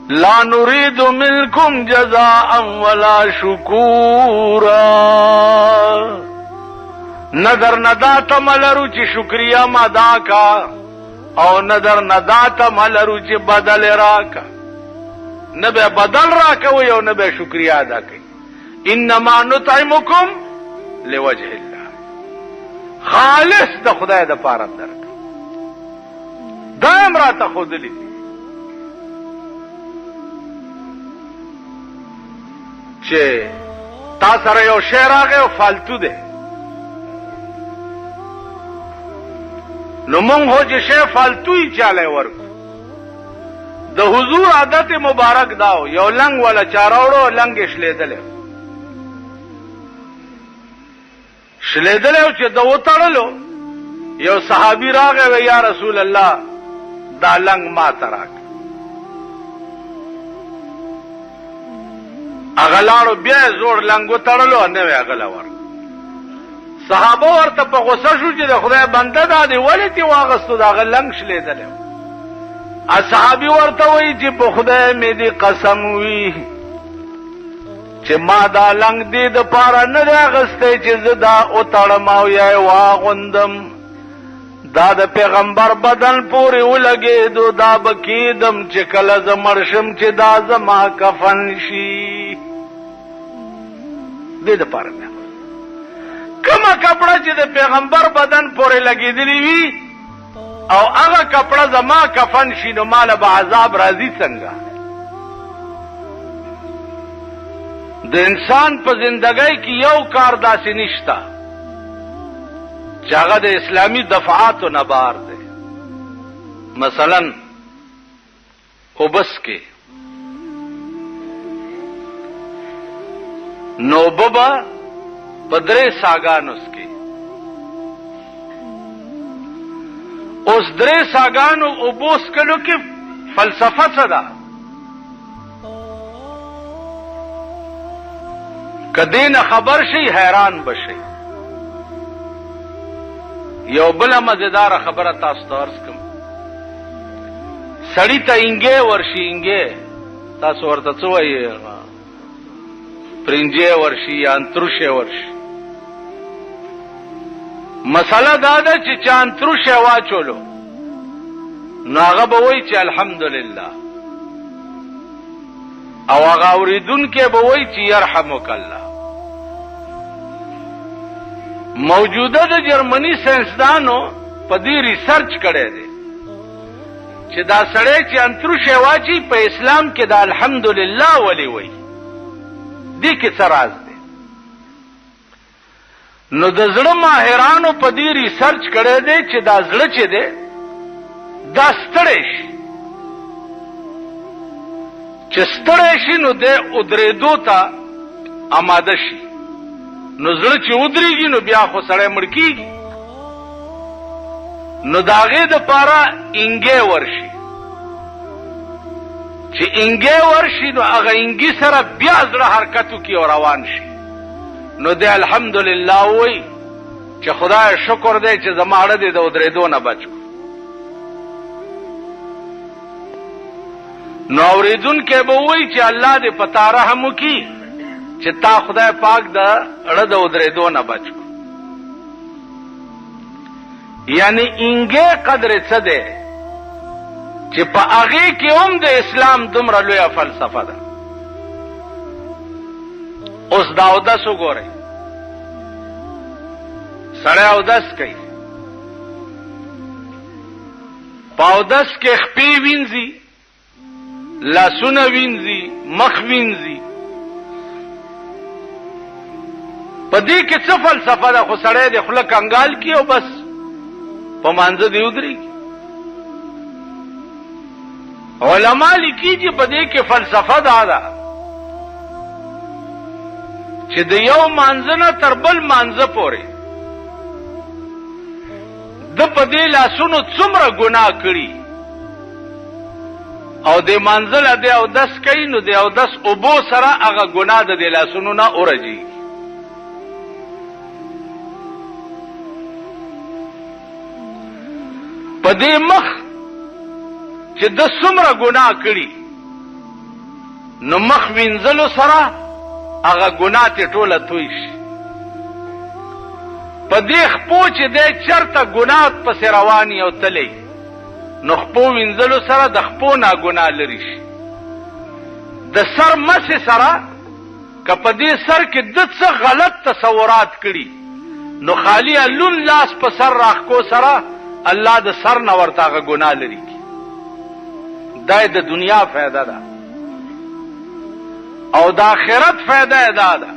لا نريد منكم جزاء ولا شكورا. نظر ندا تملرو چې شکریا مدا کا او نظر ندا تملرو چې بدل راکا. نه به بدل راکا وي او نه به شکریا ادا کوي. انما نطعمكم لوجه الله. خالص د خدای د پاره درک. دایم راته خودلی چې تا سره یو شی راغی او فالتو دی نو مونږ هو چې شی فالتو یې چاله ورکو د حضور عادت مبارک داو یو لنګ ولا چاروړو لنګ شلیدلو چې د وټړلو یو صحابي راغی و یا رسول الله دا لنګ ما تراک اغلاړو بیا زور لنګ وټړلو نه وی اغلاور صحابه ورته په غوسه شو چې د خدای بنده دا دی ولې تی واغستو دا غلنګ شلیدلو اصحابي ورته وی چې په خدای مې دې قسم وی چې ما دا لنګ دې د پاره نه راغسته چې زدا او تړم او یا واغوندم دا د پیغمبر بدن پورې ولګېدو دا بکیدم چې کله زمرشم چې دا زما کفن شي دې د پاره نه کومه کپڑا چې د پیغمبر بدن پورې لګېدلی وي او هغه کپڑا زما کفن شي نو مال به عذاب راځي څنګه د انسان په زندګۍ کې یو کار داسې نشته چې هغه د اسلامي دفعاتو نه بار دی مثلا اوبس کې نوببا بدرې ساګانوس کې اوس درې ساګانو اوبوس کلو کې فلسفه څه ده کدین خبر شي حیران بشي یو بل مزیدار خبره تاسو ته عرض کوم سړی ته انګه ورشي انګه تاسو ورته څه وایي پرنجه ورشي یا انترشه ورشي مسله دا ده چې چا انترشه واچولو نو هغه به وایي چې الحمدلله او هغه اوریدونکي به وایي چې يرحمک الله موجوده د جرمني ساينسدانو په دې ریسرچ کړی دی چې دا سړی چې انترشه واچي په اسلام کې د الحمدلله ولي وایي دې کې څه راز دی نو د زړه ماهرانو په دې ریسرچ کړی دی چې دا زړه چې دی دا ستړی شي چې ستړی شي نو د ودرېدو ته آماده شي نو زړه چې ودرېږي نو بیا خو سړی مړ کېږي نو د هغې دپاره انګی ورشي چې انګی ورشي نو هغه انګي سره بیا زړه حرکت وکړي او روان شي نو دی الحمدلله وایي چې خدای شکر دی چې زما اړه دې د ودرېدو نه بچ کړو نو اورېدونکی به وایي چې الله دې په تا رحم وکړي چې تا خدای پاک د اړه د ودرېدو نه بچ کړو یعنی انګې قدر څه دی چې په هغې کې هم د اسلام دومره لویه فلسفه ده اوس دا اودس وګورئ سړی اودس کوي په اودس کې خپې وینځي لاسونه وینځي مخ وینځي په دې کې څه فلسفه ده خو سړی د خوله کنګال کړي او بس په مانځه دې ودرېږي علما لیکي چې په دې کې فلسفه دا ده چې د یو مانځه نه تر بل مانځه پورې د په دې لاسونو څومره ګناه کړي او د مانځله د اودس کوي نو د اودس اوبو سره هغه ګناه د دې لاسونو نه اورجي په دې مخ چې د څومره ګناه کړي نو مخ وینځلو سره هغه ګناه ته ټوله توی شي په دې خپو چې دی چرته ګناه پسې روان او تلی نو خپو وینځلو سره د خپو نه ګناه لري شي د سر مسې سره که په دې سر کې د څه غلط تصورات کړي نو خالی لون لاس په سر راخکو سره الله د سر نه ورته هغه ګناه لري دا د دنیا فایده ده او د آخرت فایده دا ده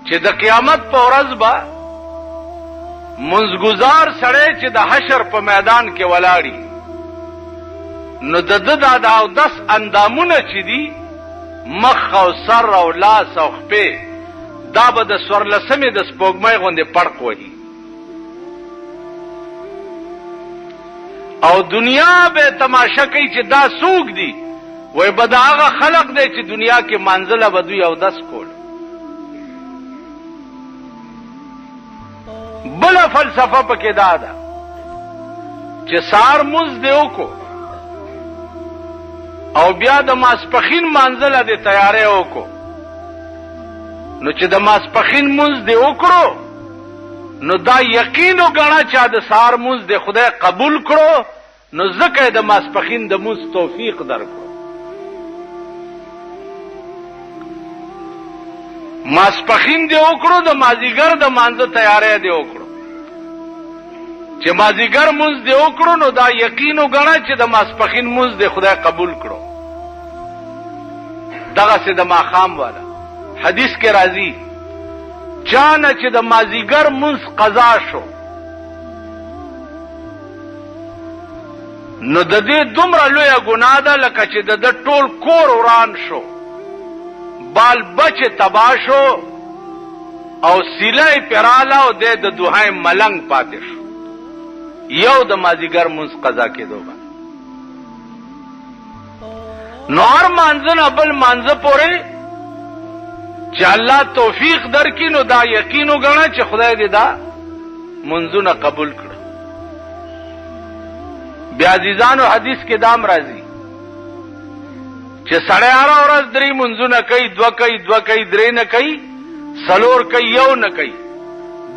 چې د قیامت په ورځ به منځګزار سړی چې د حشر په میدان کې ولاړي نو د ده دا اودس اندامونه چې دي مخ او سر او لاس او خپې دا به د څوارلسمې د سپوږمۍ غوندې پړق وهي او دنیا به تماشا کوي چې دا څوک دي وای به د هغه خلق دی چې دنیا کې منزله به دوی اودس کول بله فلسفه پکې دا ده چې سهار مونځ دی وکړو او بیا د ماسپښین منزله د تیاری وکړو نو چې د ماسپښین مونځ دی وکړو نو دا یقین وګڼه چې د سهار مونځ دی خدای قبول کړو نو ځکه د ماسپښین د مونځ توفیق درکړو ماسپښین دی وکړو د مازیګر د مانځه تیاری دی وکړو چې مازیګر مونځ دی وکړو نو دا یقین وګڼه چې د ماسپښین مونځ دی خدای قبول کړو دغسې د ماښام والا حدیث کې راځي چانه چې د مازیګر مونځ قضا شو نو د دې دومره لویه ګناه ده لکه چې د ده ټول کور وران شو بال بچ تباه شو او سیله یې پراله او دی د دوهای ملنګ پاتې شو یو د مازیګر مونځ قضا کېدو به نو هر مانځه نه بل مانځه پورې چې الله توفیق درکړي نو دا یقین وګڼه چې خدای دې دا منځونه قبول کړه بیا عزیزانو حدیث کې دام راځي چې سړی هره ورځ درې منځونه کوي دوه کوي درې نه کوي څلور کوي یو نه کوي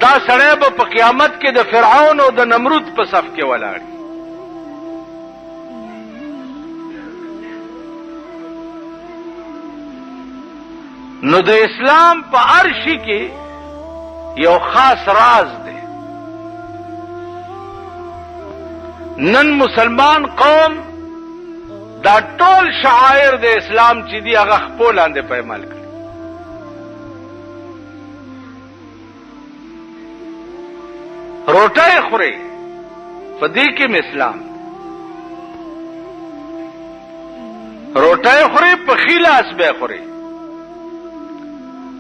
دا سړی به په قیامت کې د فرعون او د نمرود په صف کې ولاړي نو د اسلام په هر شي کې یو خاص راز دی نن مسلمان قوم دا ټول شعائر د اسلام چې دی هغه خپل لاندې پایمال کړي روټۍ خوري په دې کې اسلام روټۍ خوري په خلاص به خوري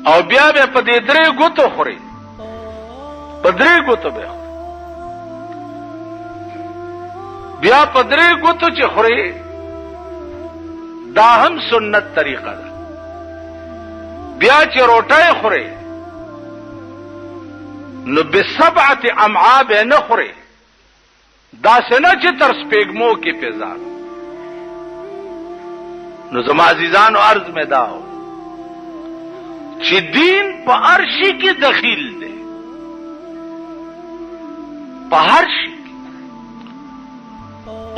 او بیا به په دې درې ګوتو خوري په درې ګوتو به خوري بیا په درې ګوتو چې خوري دا هم سنت طریقه ده بیا چې روټۍ خوري نو بسبعه امعاء به نه خوري دا څنګه چې تر سپېږمو کې پیزار نو زما عزیزانو عرض مې دا هو چې دین په هر شي کې دخیل دی په هر شي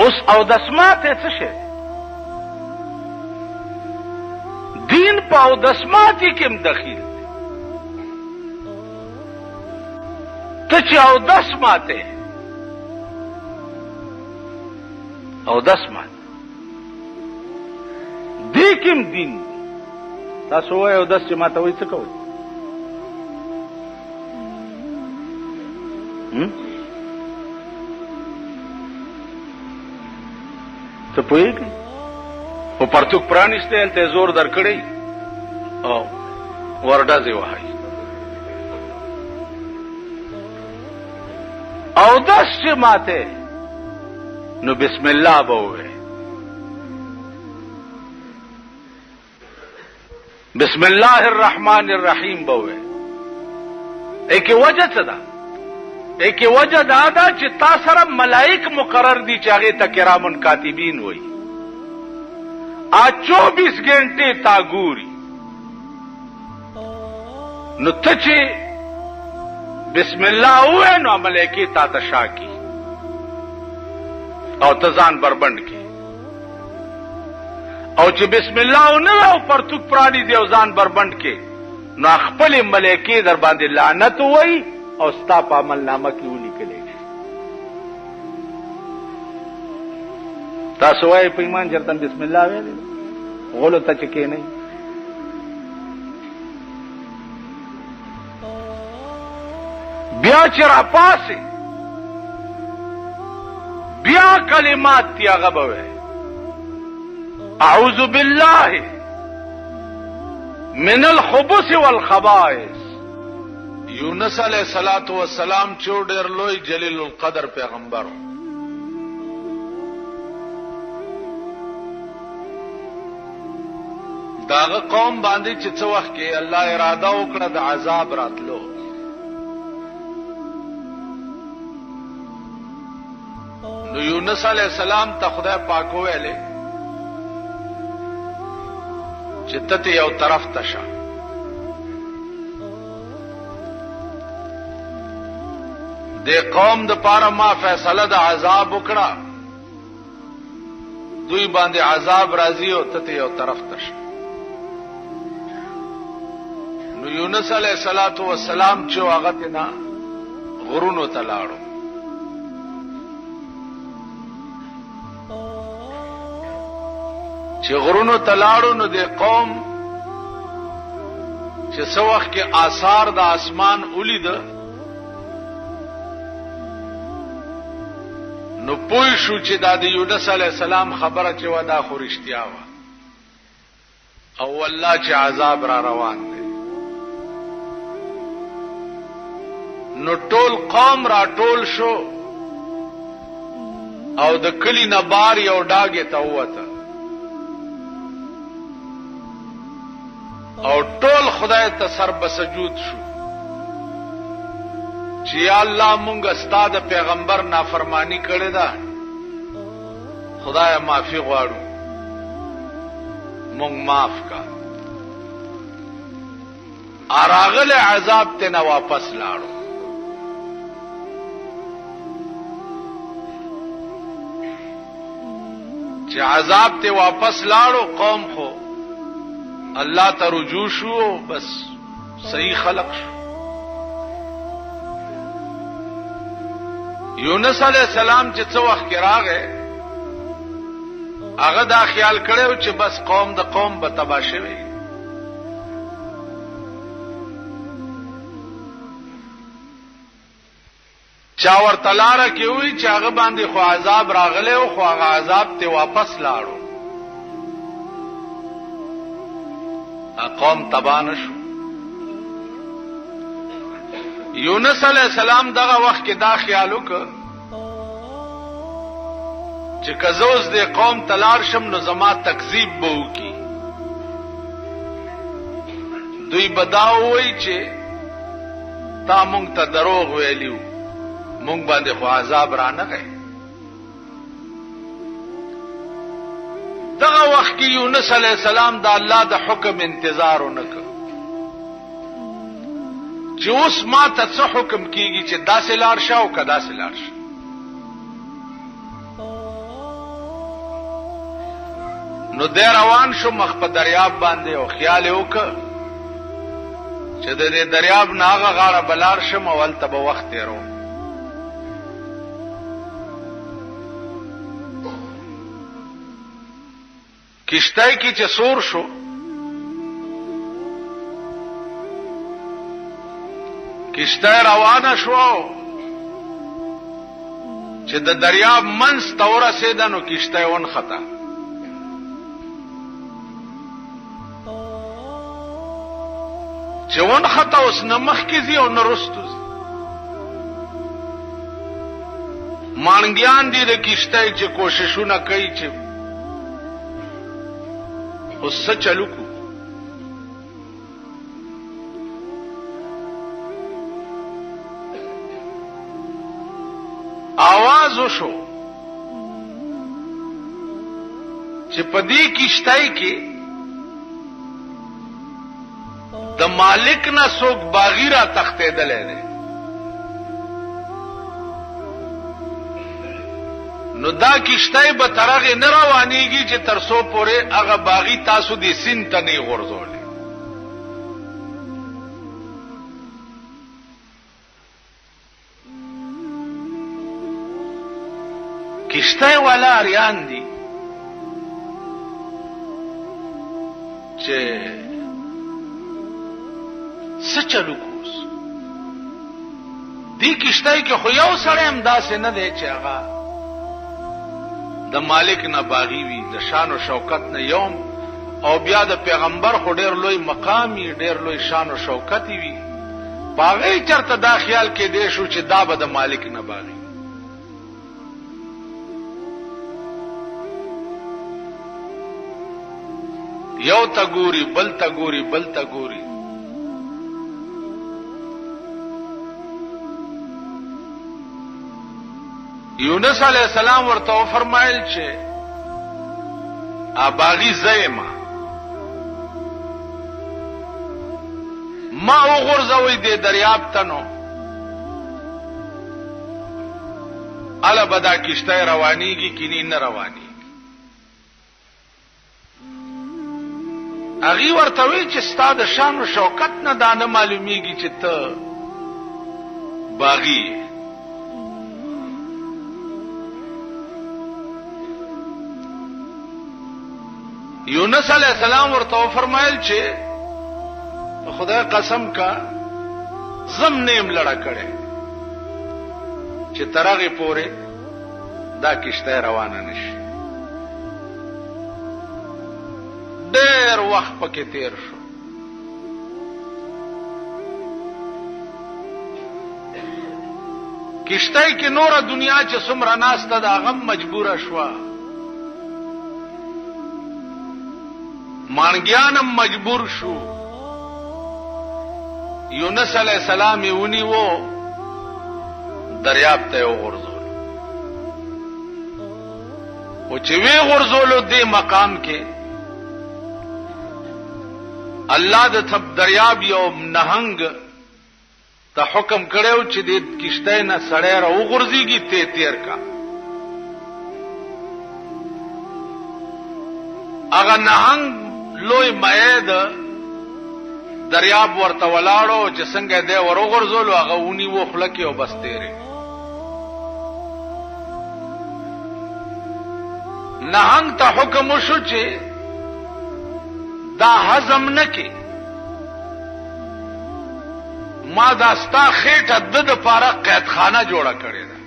اوس او دسماته څه شي دین په او دسماته کې هم دخیل دی ته چې او دسماته او دسماته دې کې هم دین تاسو وایي او داس چې ماته وایي څه کوئ څه پوهېږئ خو پرتوک پرانیستی هلته یې زور درکړی او ورډزې وهئ او داس چې ماته نو بسم الله به ووایې بسم الله الرحمن الرحیم بوه ایکی وجه څه ده ایکی وجه دا ده چې تا سره ملائک مقرر دي چې هغې ته کرامن کاتبین وایي 24 घंटे تا ګوري نو ته چې بسم الله ووایې نو ملائکې تا ته شا کي او ته ځان بربند کي او چې بسم الله نه او پرتوک پرانی دی او ځان بربند کې نو خپل ملائکې در باندې لعنت وای او ستا په عمل نامه کې ولیکلې تاسو وای په ایمان چرته بسم الله ویل غلو ته چکه نه بیا چې را پاسې بیا کلمات تی هغه به اعوذ بالله من الخبث والخبائث. یونس علیہ الصلوۃ والسلام چې ډېر لوی جلیل القدر پیغمبر داغه قوم باندې چې څه وخت کې الله اراده وکړه د عذاب راتلو، نو یونس علیہ السلام ته خدای پاک ویلې چې ته یو طرف ته شه. د قوم د پاره ما فیصله د عذاب وکړه، دوی باندې عذاب راځي او ته یو طرف ته شه. نو یونس علیہ الصلوۃ والسلام چې هغه تینا غرونو ته لاړو، چې غرونو ته لاړو نو د قوم چې څو وخت کې آثار د اسمان ولید، نو پوه شو چې دا د یونس علیہ السلام خبره چې و دا خو رښتیا وه او والله چې عذاب را روان دی. نو ټول قوم را ټول شو او د کلی نه بار یو ډاګه ته وته او ټول خدای ته سر بسجود شو چې یا الله مونږ ستاسو پیغمبر نافرمانی کړې ده، خدای معافي غواړو، مونږ معاف کا. اراغله عذاب ته نه واپس لاړو. چې عذاب ته واپس لاړو قوم خو الله ته رجوع شو، بس صحیح خلق شو. یونس علیہ السلام چې څو وخت کې راغی هغه دا خیال کړو چې بس قوم د قوم به تباه شوي. چا ورته لاره کې وی چې هغه باندې خو عذاب راغلی او خو هغه عذاب ته واپس لاړو، قوم تباه نشو. یونس علیہ السلام دغه وخت کې دا خیال وکړ چې کزوز د قوم تلار شم نو زما تکذیب به وکي، دوی بداو وی چې تا مونږ ته دروغ ویلیو، مونږ باندې خو عذاب را نه غي. دغه وخت کې یونس علیہ السلام د الله د حکم انتظار ونکړ چې اوس ما ته څه حکم کیږي چې داسې لار شه او کدا سه لار شه. نو د روان شو مخ په دریاب باندې او خیال وکړ چې د دې دریاب ناغه غاړه بلار شم او ولته به وخت تیرو. کشتای کی چې سور شو کشتای روانه شو چې د دریاب منځ ته ورسېده نو کشتای ونخته. چې ونخته اوس نه مخکې ځي او نه رستو ځي. مانګیان دي د کشتای چې کوششونه کوي چې اوس څه چلو کو. आवाज وشو چې په دې کشتای کې د مالک نه څوک باغیرا تختیدلې ده. نو دا کشتای به ترغه نه روانيږي چې ترسو پورې هغه باغی تاسو دې سین ته نه غورځولې. کشتای والا اریان دي چې څه چلو کوس. دې کشتای کې خو یو سړی هم داسې نه دی چې هغه د مالک نه باغی وي، د شان او شوکت نه یوم، او بیا د پیغمبر خو ډیر لوی مقامی، ډیر لوی شان او شوکت وي، باغی چرته دا خیال کې دی شو چې دا به د مالک نه باغی. یو تا ګوري، بل تا ګوري، بل تا ګوري. یونس علیہ السلام ورته فرمایل چې باغی زېما ما وغورځوي د دریاب تنو الا بدا کشته روانيږي کینی نه رواني. اغي ورته وی چې ستاد شان او شوکت نه دانه معلومیږي چې ته باغی. یونس علیہ السلام ورته فرمایل چې خدای قسم کا زم نیم لړا کړي چې ترغه پوره دا کشته روانه نشي. ډېر وخت پکې تیر شو. کشته کې نور دنیا چې څومره ناسته دا غم مجبوره شوه، مانګیانم مجبور شو. یونس علیہ السلام یونی وو دریاب ته وغورځول، او چې وی غورځولو دې مقام کې الله د تب دریاب یو نهنګ ته حکم کړو چې دې کشته نه سړی را وغورځيږي ته تیر کا. اغه نهنګ لوی مېد دریاب ورته ولاړو چې څنګه دې ورغورځولو هغه ونی و خلک او بس تیرې. نهنګ ته حکم وشو چې دا هضم نکي، ما دا ستا خېټه د پاره قید خانه جوړه کړې ده،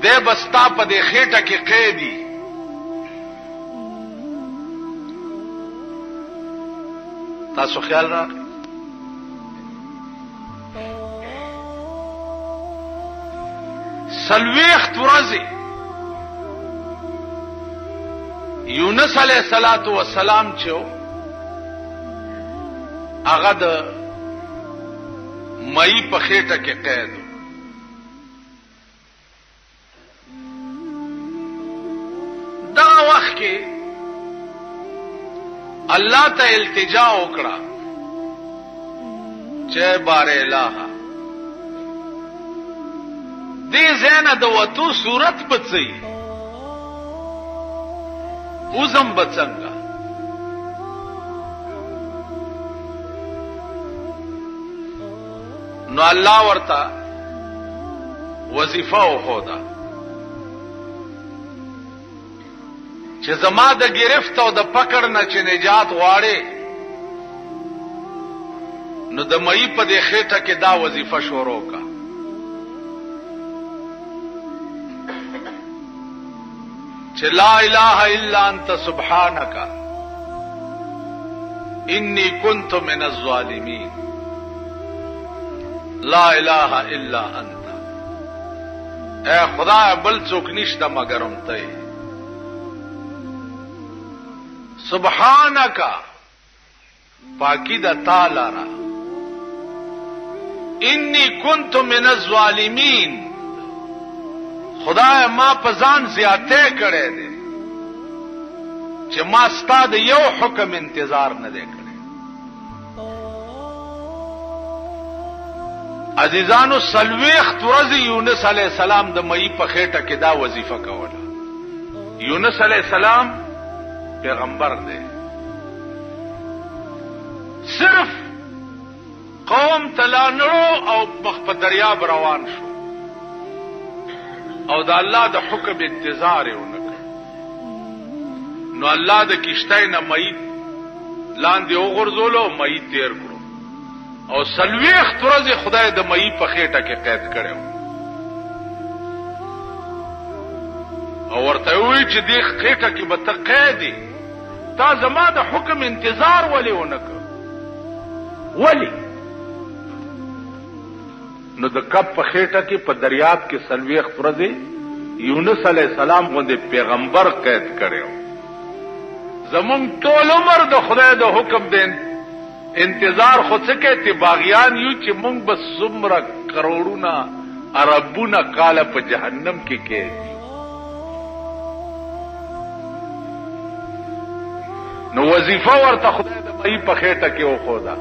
دې بستا په دې خېټه کې قیدی. تاسو خیال راغی سلويخت ورځې یونس علیہ الصلوۃ والسلام چې هغه د مئی په خېټه کې قید. دا وخت کې الله ته التجا وکړه چې بار الہ دې زنه د وتو صورت بچي اوزم بچنګا. نو الله ورته وظیفه وخوده چې زما د گرفت او د پکړ نه چې نجات غواړي، نو د مئی په دې خېټه کې دا وظیفه شروع کا چې لا اله الا انت سبحانك انی کنت من الظالمین. لا اله الا انت، اے خدا بل څوک نشته مگرم ته. سبحانك پاکی دا تعالی را، انی کنت من الظالمین، خدای ما په ځان زیاته کړې دي چې ما ستاد یو حکم انتظار نه دی کړی. عزیزانو سلويخت ورځې یونس علیہ السلام د مئی په خېټه کې دا وظیفه کوله. یونس علیہ السلام پیغمبر دی، صرف قوم تلانړو او په دریاب روان شو او د الله د حکم انتظار یې ونکړ. نو الله د کشتۍ نه مئی لاندې وغورځولو، مئی تیر کړو او سلويخت ورځې خدای د مئی په خېټه کې قید کړو. وی چې دې خېټه کې به ته قیدې، تا زما د حکم انتظار ولې ونه کړ؟ ولې؟ نو د کب په خېټه کې په دریاب کې 40 ورځې یونس علیه السلام غوندې پیغمبر قید کړو. زمونږ ټول عمر د خدای د حکم دین انتظار خو څه کوي؟ باغیان یو چې مونږ به څومره کروڑونه اربونه کاله په جهنم کې قید یو. نو وظیفه ورته خدای د مئی په خېټه کې وښوده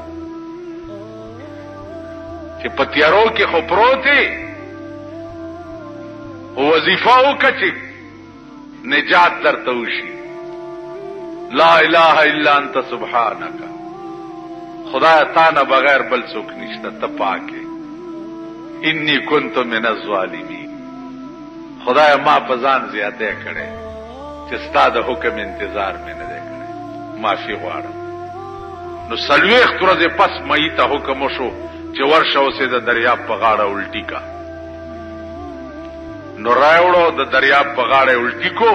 چې په تیارو کې خو پروت دی، وظیفه وکړه چې نجات درته وشي. لا اله الا انت سبحانک، خدای تا نه بغیر بل څوک نشته، ته پاکه. انی کنت من الظالمین، خدای ما په ځان زیاته کړي چې ستا د حکم انتظار مې نه دی کړی، معافي غواړم. نو 40 ورځې پس مئی ته حکم وشو چې ورشه اوسې د دریاب په غاړه الټی کا. نو راوړو د دریاب په غاړه الټی کو،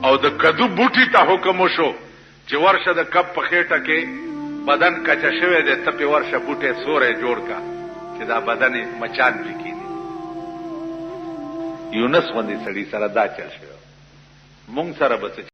او د کدو بوټي ته حکم وشو چې ورشه د کب په خېټه کې بدن کچا شوی دی، ته په ورشه بوټي سورې جوړ کا چې دا بدن مچان لیکيني. یونس غوندې سړي سره دا چل شو، مونږ سره بس